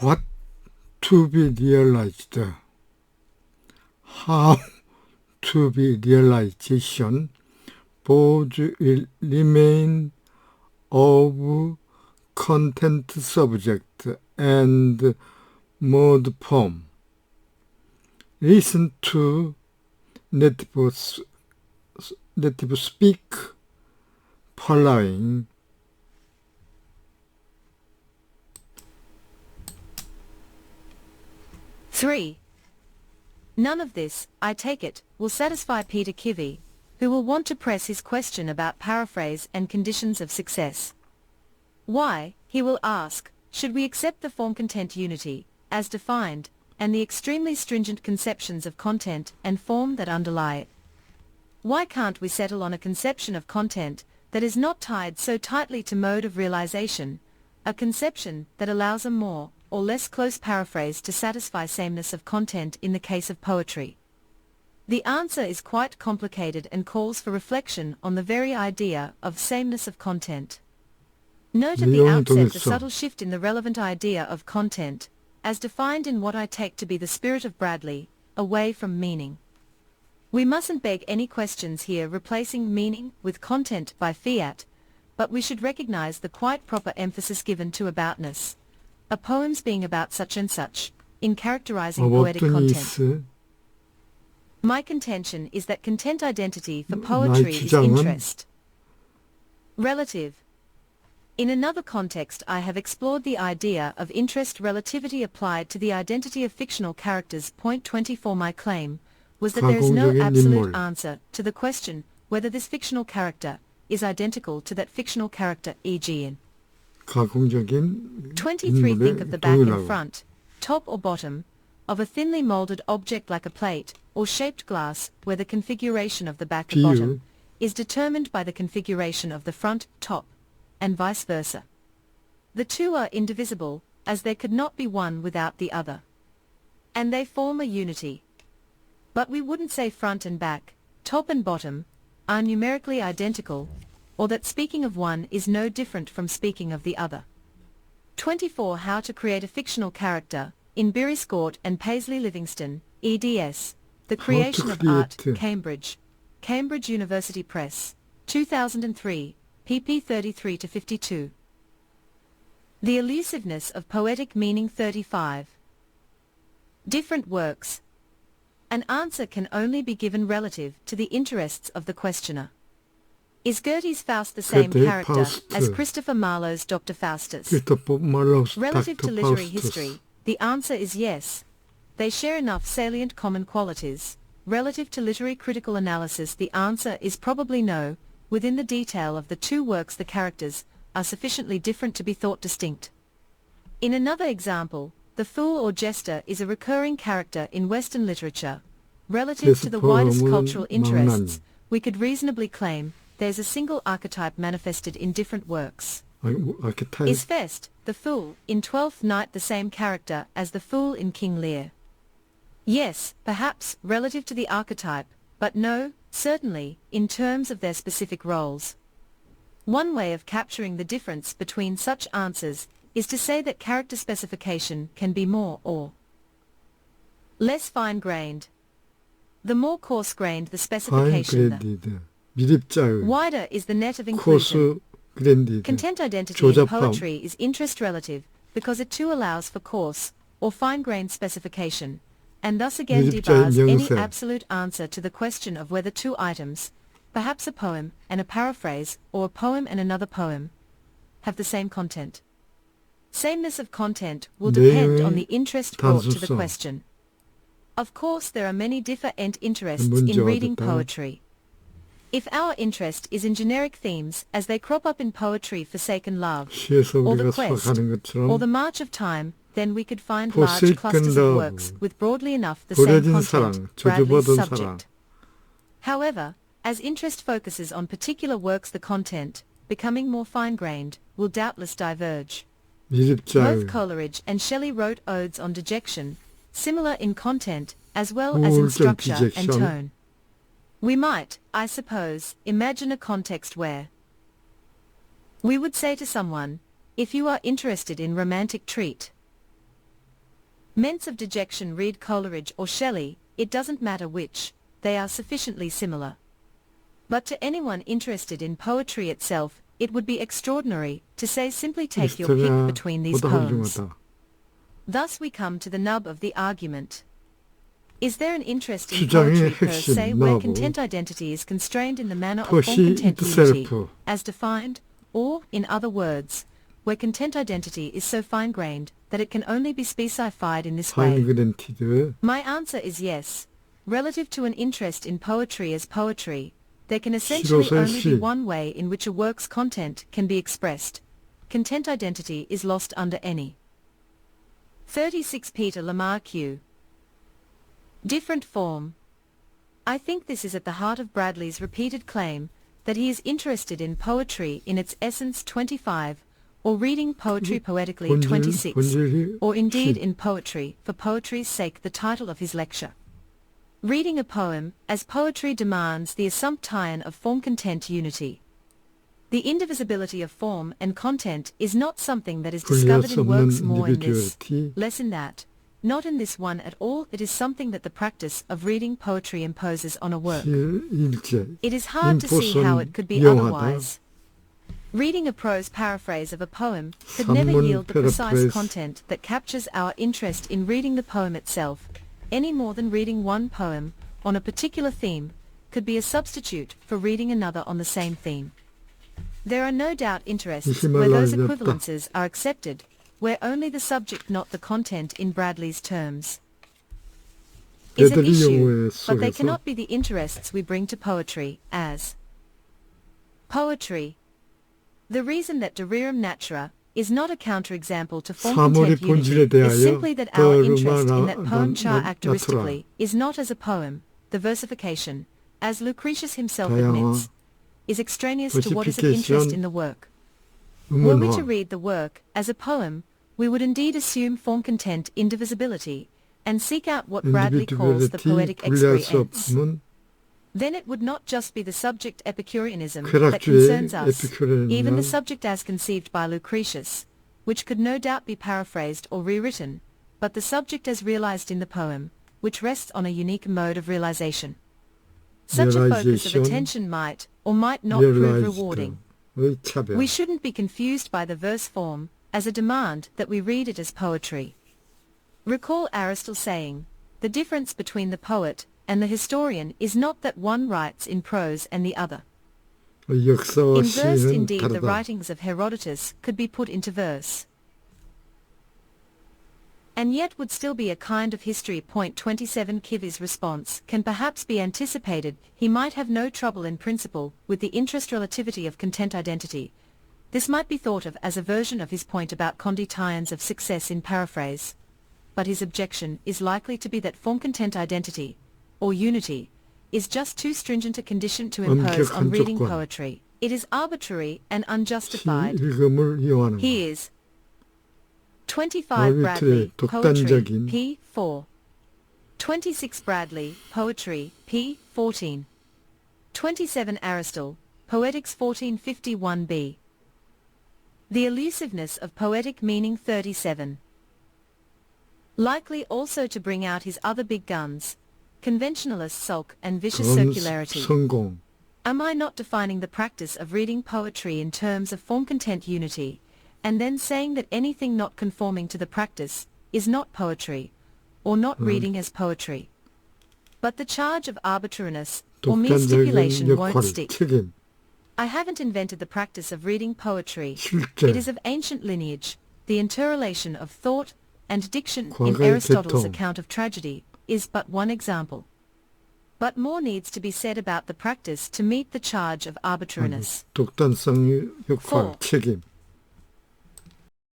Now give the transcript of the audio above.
What to be realized? How to be realization? Both will remain of content subject and mode form. Listen to native speak following. Three. None of this, I take it, will satisfy Peter Kivy, who will want to press his question about paraphrase and conditions of success. Why, he will ask, should we accept the form-content unity, as defined, and the extremely stringent conceptions of content and form that underlie it? Why can't we settle on a conception of content that is not tied so tightly to mode of realization, a conception that allows a more or less close paraphrase to satisfy sameness of content in the case of poetry? The answer is quite complicated and calls for reflection on the very idea of sameness of content. Note at the outset the subtle shift in the relevant idea of content, as defined in what I take to be the spirit of Bradley, away from meaning. We mustn't beg any questions here replacing meaning with content by fiat, but we should recognize the quite proper emphasis given to aboutness, a poem's being about such and such, in characterizing poetic content. My contention is that content identity for poetry is interest. Relative. In another context I have explored the idea of interest relativity applied to the identity of fictional characters. Point 24. My claim was that there is no absolute answer to the question whether this fictional character is identical to that fictional character, e.g. in 23. Think of the back and front, top or bottom, of a thinly molded object like a plate or shaped glass, where the configuration of the back and bottom is determined by the configuration of the front, top, and vice versa. The two are indivisible, as there could not be one without the other. And they form a unity. But we wouldn't say front and back, top and bottom, are numerically identical, or that speaking of one is no different from speaking of the other. 24. How to create a fictional character, in Beresford and Paisley Livingston, eds. The Creation of Art, Cambridge. Cambridge University Press. 2003, pp 33-52. The Elusiveness of Poetic Meaning. 35. Different works. An answer can only be given relative to the interests of the questioner. Is Goethe's Faust the same character as Christopher Marlowe's Dr. Faustus? Relative to literary history, the answer is yes. They share enough salient common qualities. Relative to literary critical analysis, the answer is probably no. Within the detail of the two works, the characters are sufficiently different to be thought distinct. In another example, the fool or jester is a recurring character in Western literature. Relative to the widest cultural interests, we could reasonably claim there's a single archetype manifested in different works. Is Fest, the fool, in Twelfth Night the same character as the fool in King Lear? Yes, perhaps, relative to the archetype, but no, certainly, in terms of their specific roles. One way of capturing the difference between such answers is to say that character specification can be more or less fine-grained. The more coarse-grained the specification, the wider is the net of inclusion. Content identity in poetry is interest relative because it too allows for coarse or fine-grained specification, and thus again debars any absolute answer to the question of whether two items, perhaps a poem and a paraphrase, or a poem and another poem, have the same content. Sameness of content will depend on the interest brought to the question. Of course there are many different interests in reading poetry. If our interest is in generic themes as they crop up in poetry, forsaken love, or the quest, or the march of time, then we could find large clusters of works with broadly enough the same content, Bradley's subject. However, as interest focuses on particular works, the content, becoming more fine-grained, will doubtless diverge. Both Coleridge and Shelley wrote odes on dejection, similar in content as well as in structure and tone. We might, I suppose, imagine a context where we would say to someone, if you are interested in romantic treat, Ments of dejection read Coleridge or Shelley, it doesn't matter which, they are sufficiently similar. But to anyone interested in poetry itself, it would be extraordinary to say simply take your pick between these poems. Thus we come to the nub of the argument. Is there an interest in poetry per se where content identity is constrained in the manner of form-content unity, as defined, or, in other words, where content identity is so fine-grained that it can only be specified in this way? My answer is yes. Relative to an interest in poetry as poetry, there can essentially only be one way in which a work's content can be expressed. Content identity is lost under any. 36 Peter Lamar Q. Different form. I think this is at the heart of Bradley's repeated claim that he is interested in poetry in its essence 25, or reading poetry poetically 26, or indeed in poetry for poetry's sake the title of his lecture. Reading a poem as poetry demands the assumption of form-content unity. The indivisibility of form and content is not something that is discovered in works more in this, less in that. Not in this one at all, it is something that the practice of reading poetry imposes on a work. It is hard to see how it could be otherwise. Reading a prose paraphrase of a poem could never yield the precise content that captures our interest in reading the poem itself, any more than reading one poem on a particular theme could be a substitute for reading another on the same theme. There are no doubt interests where those equivalences are accepted, where only the subject not the content in Bradley's terms is an issue, but they cannot be the interests we bring to poetry as poetry. The reason that Rerum Natura is not a counterexample to form-content unity is simply that our interest in that poem characteristically is not as a poem, the versification, as Lucretius himself admits, is extraneous to what is of interest in the work. Were we to read the work as a poem, we would indeed assume form-content indivisibility, and seek out what Bradley calls the poetic experience. Then it would not just be the subject Epicureanism that concerns us, even the subject as conceived by Lucretius, which could no doubt be paraphrased or rewritten, but the subject as realized in the poem, which rests on a unique mode of realization. Such a focus of attention might or might not prove rewarding. We shouldn't be confused by the verse form as a demand that we read it as poetry. Recall Aristotle saying, the difference between the poet and the historian is not that one writes in prose and the other. In verse, indeed, the writings of Herodotus could be put into verse, and yet would still be a kind of history. Point 27 Kivi's response can perhaps be anticipated. He might have no trouble in principle with the interest relativity of content identity. This might be thought of as a version of his point about conditions of success in paraphrase. But his objection is likely to be that form-content identity, or unity, is just too stringent a condition to impose on reading poetry. It is arbitrary and unjustified. He is 25 Bradley, Poetry, p. 4. 26 Bradley, Poetry, p. 14. 27 Aristotle, Poetics 1451b. The elusiveness of poetic meaning 37. Likely also to bring out his other big guns, conventionalist sulk and vicious circularity. Am I not defining the practice of reading poetry in terms of form-content unity, and then saying that anything not conforming to the practice is not poetry, or not reading as poetry? But the charge of arbitrariness or mere stipulation won't stick. I haven't invented the practice of reading poetry. It is of ancient lineage. The interrelation of thought and diction in Aristotle's account of tragedy is but one example. But more needs to be said about the practice to meet the charge of arbitrariness. 4.